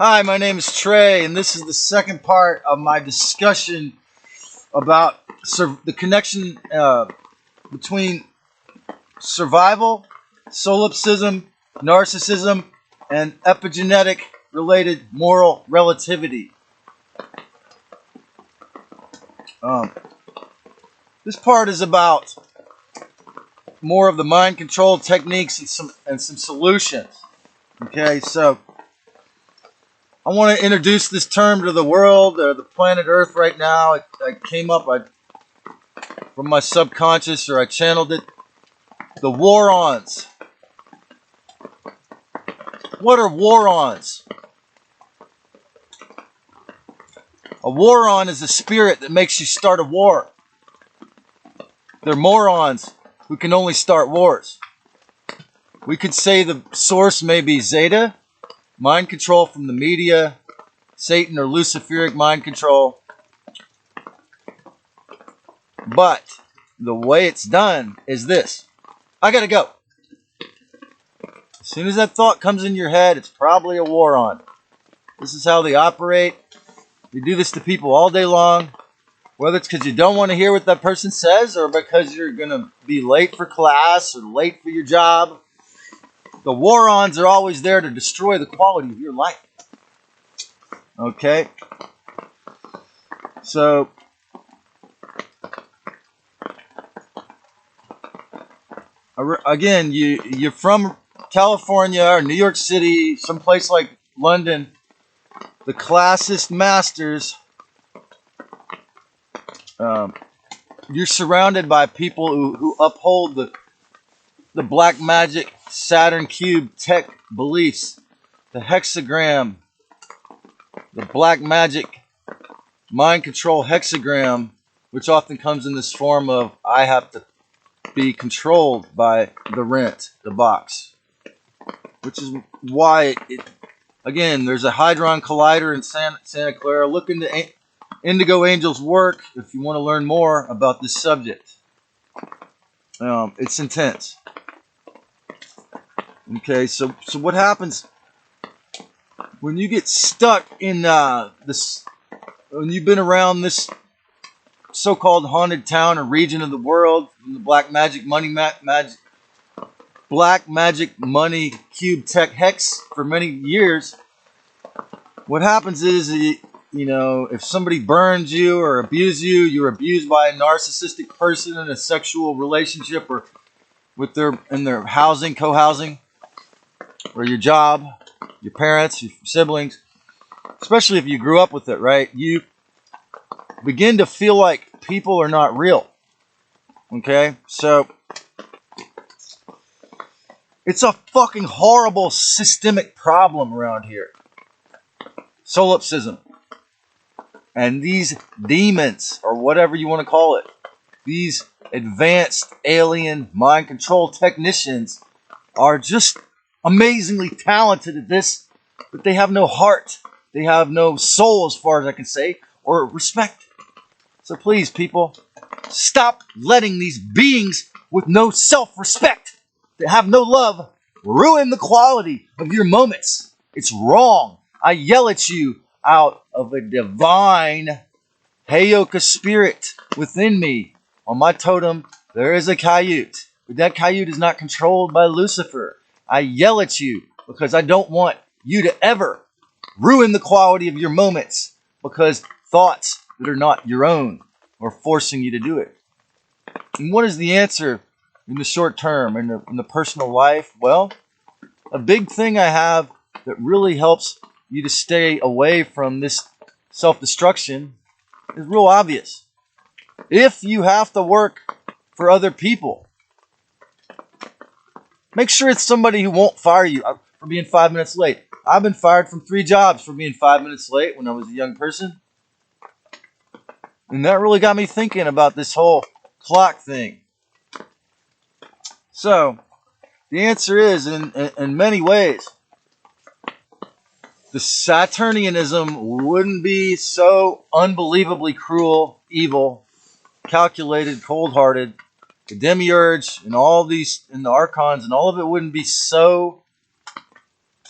Hi, my name is Trey, and this is the second part of my discussion about the connection between survival, solipsism, narcissism, and epigenetic related moral relativity. This part is about more of the mind control techniques and some solutions. Okay, so I want to introduce this term to the world, the planet Earth right now. It came up from my subconscious, or I channeled it. The WARONS. What are WARONS? A WARON is a spirit that makes you start a war. They're morons who can only start wars. We could say the source may be Zeta, mind control from the media, Satan or Luciferic mind control. But the way it's done is this. I gotta go. As soon as that thought comes in your head, it's probably a WARON. This is how they operate. You do this to people all day long, whether it's because you don't want to hear what that person says or because you're going to be late for class or late for your job. The WARONS are always there to destroy the quality of your life. Okay? So, again, you're from California or New York City, someplace like London. The classist masters, you're surrounded by people who uphold the black magic Saturn cube tech beliefs, the hexagram, the black magic mind control hexagram, which often comes in this form of I have to be controlled by the rent, the box, which is why again, there's a Hadron Collider in Santa Clara. Look into Indigo Angel's work if you want to learn more about this subject. It's intense. Okay, so what happens when you get stuck in this? When you've been around this so-called haunted town or region of the world, in the black magic money cube tech hex for many years, what happens is, if somebody burns you or abuses you, you're abused by a narcissistic person in a sexual relationship or in their housing, co-housing, or your job, your parents, your siblings, especially if you grew up with it, right? You begin to feel like people are not real. Okay? So it's a fucking horrible systemic problem around here. Solipsism. And these demons, or whatever you want to call it, these advanced alien mind control technicians are just amazingly talented at this, but they have no heart. They have no soul, as far as I can say, or respect. So please, people, stop letting these beings with no self-respect, that have no love, ruin the quality of your moments. It's wrong. I yell at you out of a divine Heyoka spirit within me. On my totem, there is a coyote, but that coyote is not controlled by Lucifer. I yell at you because I don't want you to ever ruin the quality of your moments because thoughts that are not your own are forcing you to do it. And what is the answer in the short term, in the personal life? Well, a big thing I have that really helps you to stay away from this self-destruction is real obvious. If you have to work for other people, make sure it's somebody who won't fire you for being 5 minutes late. I've been fired from 3 jobs for being 5 minutes late when I was a young person. And that really got me thinking about this whole clock thing. So, the answer is, in many ways, the Saturnianism wouldn't be so unbelievably cruel, evil, calculated, cold-hearted. The demiurge and all these, and the archons, and all of it wouldn't be so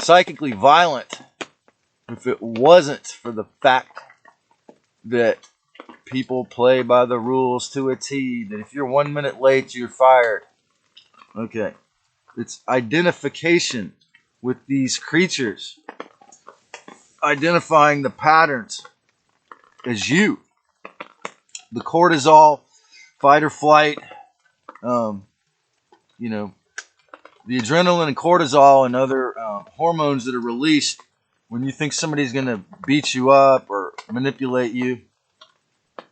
psychically violent if it wasn't for the fact that people play by the rules to a T, that if you're 1 minute late, you're fired. Okay. It's identification with these creatures. Identifying the patterns as you. The cortisol, fight or flight, you know, the adrenaline and cortisol and other hormones that are released when you think somebody's going to beat you up or manipulate you.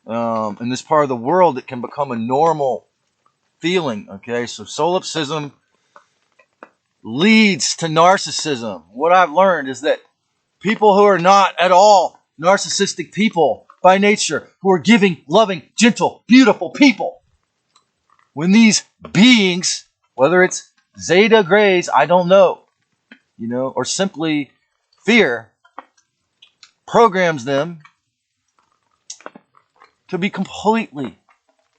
In this part of the world, it can become a normal feeling. Okay, so solipsism leads to narcissism. What I've learned is that people who are not at all narcissistic people by nature, who are giving, loving, gentle, beautiful people, when these beings, whether it's Zeta Grays, I don't know, or simply fear, programs them to be completely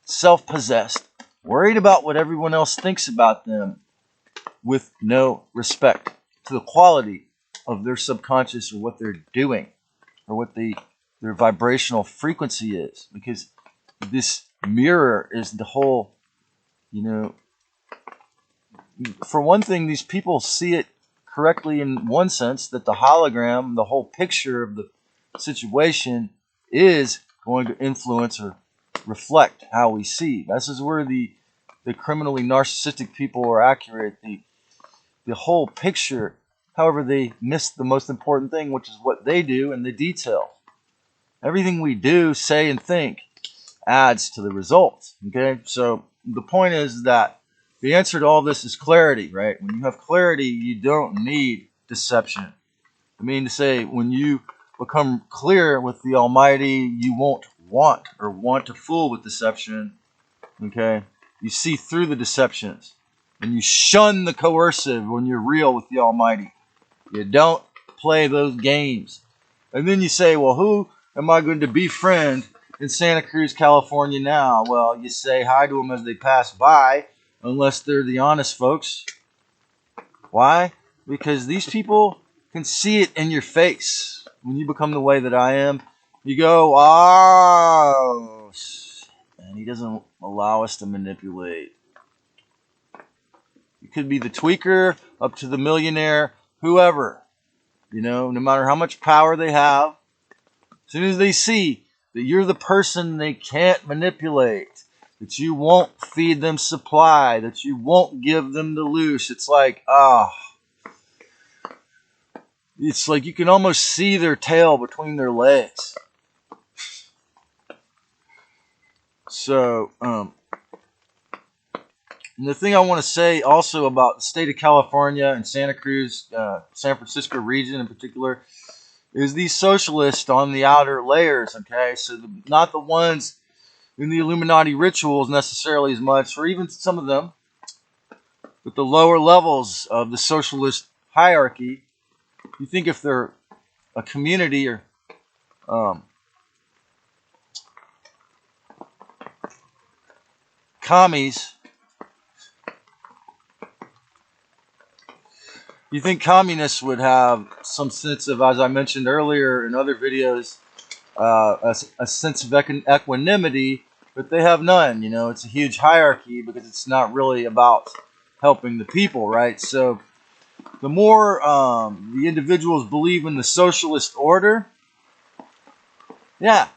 self-possessed, worried about what everyone else thinks about them, with no respect to the quality of their subconscious or what they're doing or what their vibrational frequency is. Because this mirror is the whole, for one thing, these people see it correctly in one sense, that the hologram, the whole picture of the situation, is going to influence or reflect how we see. This is where the criminally narcissistic people are accurate. The whole picture, however, they miss the most important thing, which is what they do in the detail. Everything we do, say, and think adds to the result. Okay, so the point is that the answer to all this is clarity, right? When you have clarity, you don't need deception. I mean to say, when you become clear with the Almighty, you won't want to fool with deception. Okay, you see through the deceptions, and you shun the coercive when you're real with the Almighty. You don't play those games. And then you say, well, who am I going to befriend in Santa Cruz, California now? Well, you say hi to them as they pass by, unless they're the honest folks. Why? Because these people can see it in your face. When you become the way that I am, you go, oh, and he doesn't allow us to manipulate. You could be the tweaker up to the millionaire, whoever. No matter how much power they have, as soon as they see that you're the person they can't manipulate, that you won't feed them supply, that you won't give them the loose, it's like, it's like you can almost see their tail between their legs. So, and the thing I want to say also about the state of California and Santa Cruz, San Francisco region in particular, is these socialists on the outer layers, okay? So not the ones in the Illuminati rituals necessarily as much, or even some of them, but the lower levels of the socialist hierarchy. You think if they're a community or commies, you think communists would have some sense of, as I mentioned earlier in other videos, a sense of equanimity, but they have none. It's a huge hierarchy because it's not really about helping the people, right? So the more the individuals believe in the socialist order, yeah,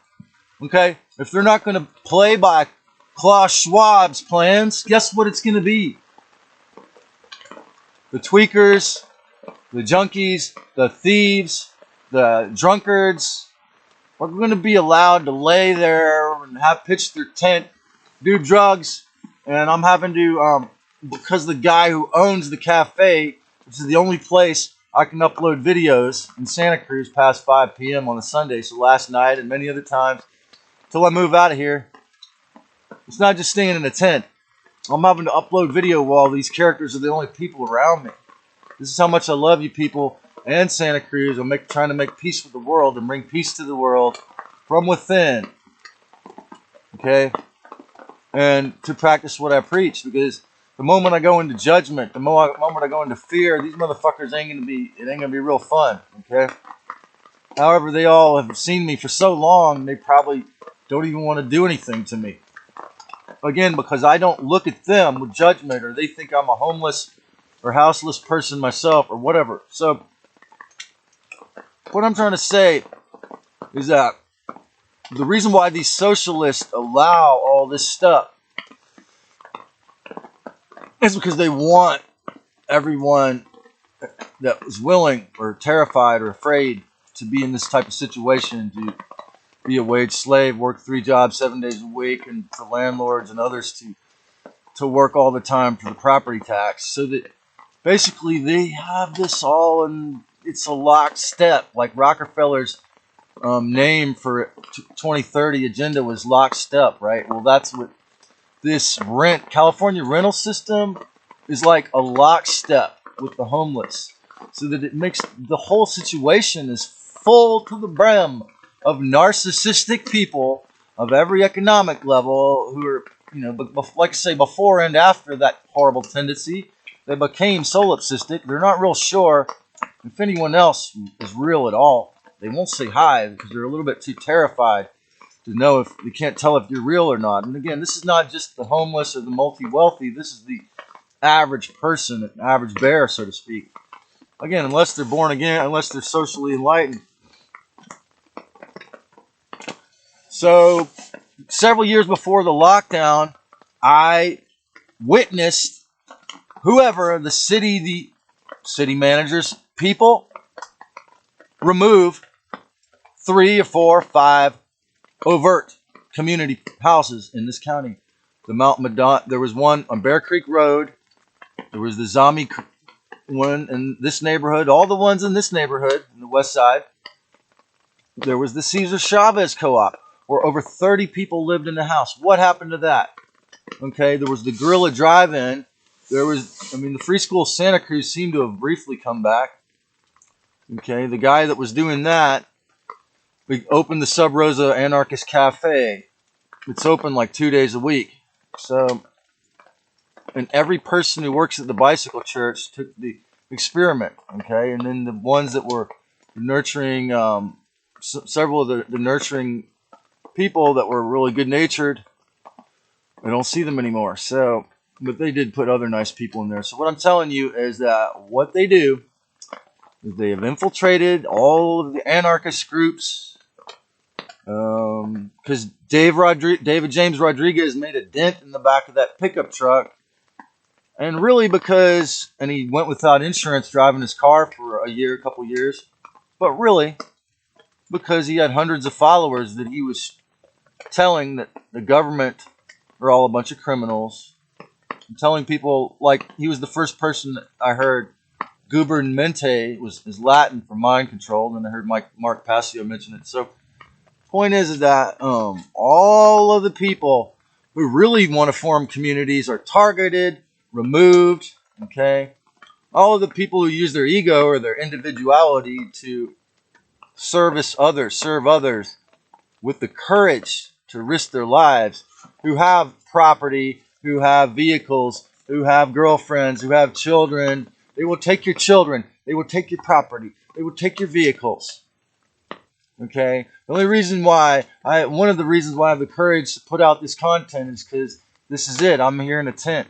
okay, if they're not going to play by Klaus Schwab's plans, guess what it's going to be? The tweakers, the junkies, the thieves, the drunkards are going to be allowed to lay there and have pitched their tent, do drugs, and I'm having to, because the guy who owns the cafe, which is the only place I can upload videos in Santa Cruz past 5 p.m. on a Sunday, so last night and many other times, till I move out of here, it's not just staying in a tent. I'm having to upload video while these characters are the only people around me. This is how much I love you people and Santa Cruz. I'm trying to make peace with the world and bring peace to the world from within. Okay? And to practice what I preach, because the moment I go into judgment, the moment I go into fear, these motherfuckers it ain't gonna be real fun. Okay? However, they all have seen me for so long, they probably don't even want to do anything to me. Again, because I don't look at them with judgment, or they think I'm a homeless or houseless person myself, or whatever. So, what I'm trying to say is that the reason why these socialists allow all this stuff is because they want everyone that was willing or terrified or afraid to be in this type of situation, to be a wage slave, work 3 jobs 7 days a week, and for landlords and others to work all the time for the property tax. So that basically they have this all, and it's a locked step. Like Rockefeller's name for 2030 agenda was lockstep, right? Well, that's what this California rental system is, like a lockstep with the homeless, so that it makes the whole situation is full to the brim of narcissistic people of every economic level who are, like I say, before and after that horrible tendency, they became solipsistic. They're not real sure if anyone else is real at all. They won't say hi because they're a little bit too terrified to know if they can't tell if you're real or not. And again, this is not just the homeless or the multi-wealthy. This is the average person, an average bear, so to speak. Again, unless they're born again, unless they're socially enlightened. So, several years before the lockdown, I witnessed whoever, the city managers, people, remove 3 or 4 or 5 overt community houses in this county. The Mount Madonna, there was one on Bear Creek Road. There was the Zombie one in this neighborhood. All the ones in this neighborhood, in the west side. There was the Cesar Chavez Co-op, where over 30 people lived in the house. What happened to that? Okay, there was the Guerrilla Drive-In. There was, the Free School Santa Cruz seemed to have briefly come back. Okay, the guy that was doing that, we opened the Sub Rosa Anarchist Cafe. It's open like 2 days a week. So, and every person who works at the bicycle church took the experiment, okay? And then the ones that were nurturing, several of the nurturing people that were really good-natured, I don't see them anymore. So, but they did put other nice people in there. So what I'm telling you is that what they do is they have infiltrated all of the anarchist groups, because David James Rodriguez made a dent in the back of that pickup truck. And really and he went without insurance driving his car for a couple years. But really, because he had hundreds of followers that he was telling that the government are all a bunch of criminals. And telling people, like, he was the first person that I heard, gubermente is Latin for mind control. And I heard Mark Passio mention it. So, point is that all of the people who really want to form communities are targeted, removed, okay? All of the people who use their ego or their individuality to serve others with the courage to risk their lives, who have property, who have vehicles, who have girlfriends, who have children. They will take your children. They will take your property. They will take your vehicles. Okay? The only reason why, one of the reasons why I have the courage to put out this content is because this is it. I'm here in a tent.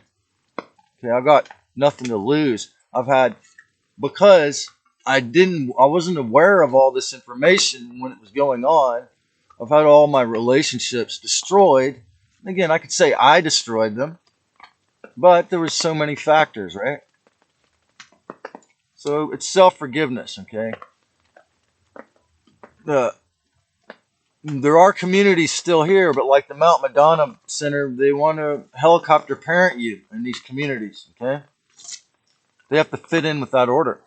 Okay, I've got nothing to lose. Because I wasn't aware of all this information when it was going on. I've had all my relationships destroyed. Again, I could say I destroyed them, but there were so many factors, right? So it's self-forgiveness, okay? There are communities still here, but like the Mount Madonna Center, they want to helicopter parent you in these communities, okay? They have to fit in with that order.